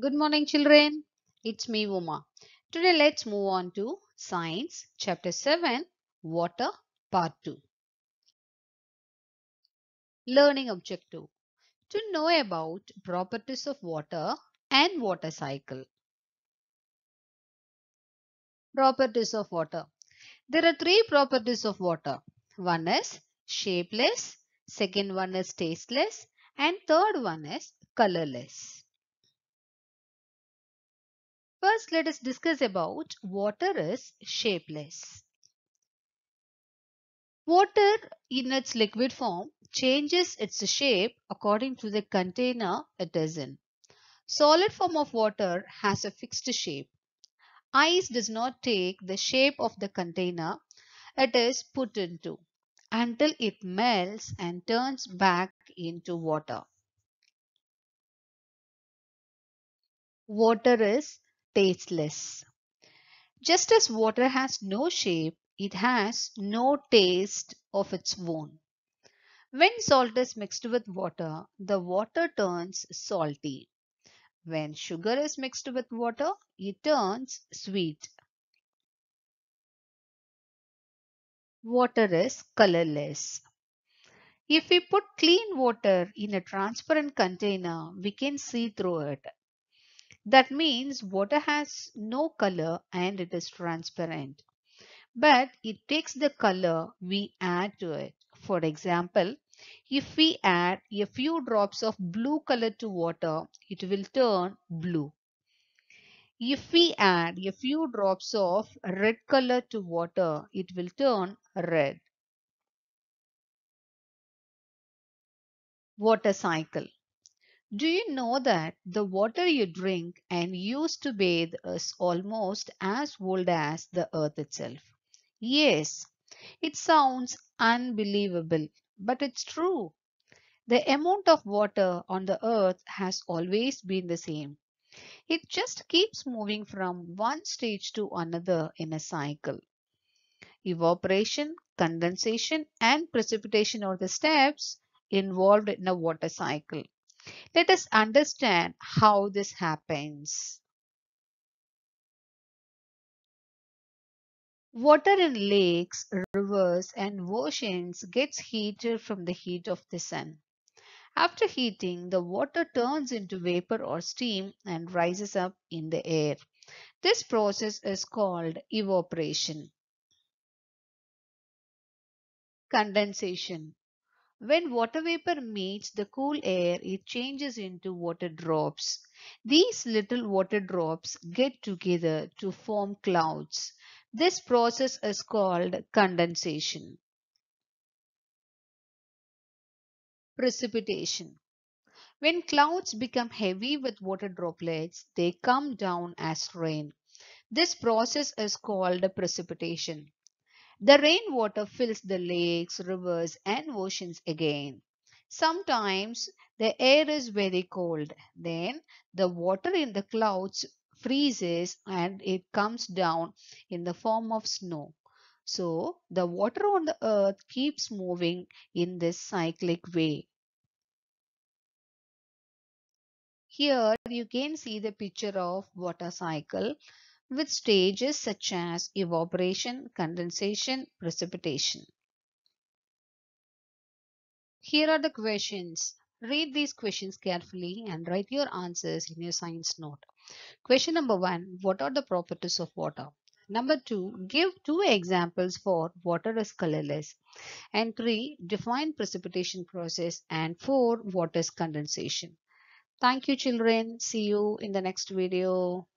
Good morning, children. It's me, Uma. Today, let's move on to Science, Chapter 7, Water, Part 2. Learning Objective to know about properties of water and water cycle. Properties of water. There are three properties of water. One is shapeless, second one is tasteless, and third one is colorless. First, let us discuss about water is shapeless. Water in its liquid form changes its shape according to the container it is in. Solid form of water has a fixed shape. Ice does not take the shape of the container it is put into until it melts and turns back into water. Water is tasteless. Just as water has no shape, it has no taste of its own. When salt is mixed with water, the water turns salty. When sugar is mixed with water, it turns sweet. Water is colorless. If we put clean water in a transparent container, we can see through it. That means water has no color and it is transparent. But it takes the color we add to it. For example, if we add a few drops of blue color to water, it will turn blue. If we add a few drops of red color to water, it will turn red. Water cycle. Do you know that the water you drink and use to bathe is almost as old as the earth itself? Yes, it sounds unbelievable, but it's true. The amount of water on the earth has always been the same. It just keeps moving from one stage to another in a cycle. Evaporation, condensation, and precipitation are the steps involved in a water cycle. Let us understand how this happens. Water in lakes, rivers, and oceans gets heated from the heat of the sun. After heating, the water turns into vapor or steam and rises up in the air. This process is called evaporation. Condensation. When water vapor meets the cool air, it changes into water drops. These little water drops get together to form clouds. This process is called condensation. Precipitation. When clouds become heavy with water droplets, they come down as rain. This process is called precipitation. The rainwater fills the lakes, rivers, and oceans again. Sometimes the air is very cold. Then the water in the clouds freezes and it comes down in the form of snow. So the water on the earth keeps moving in this cyclic way. Here you can see the picture of water cycle with stages such as evaporation, condensation, precipitation. Here are the questions. Read these questions carefully and write your answers in your science note. Question number 1. What are the properties of water? Number 2. Give two examples for water is colorless. And 3. Define precipitation process. And 4. What is condensation? Thank you, children. See you in the next video.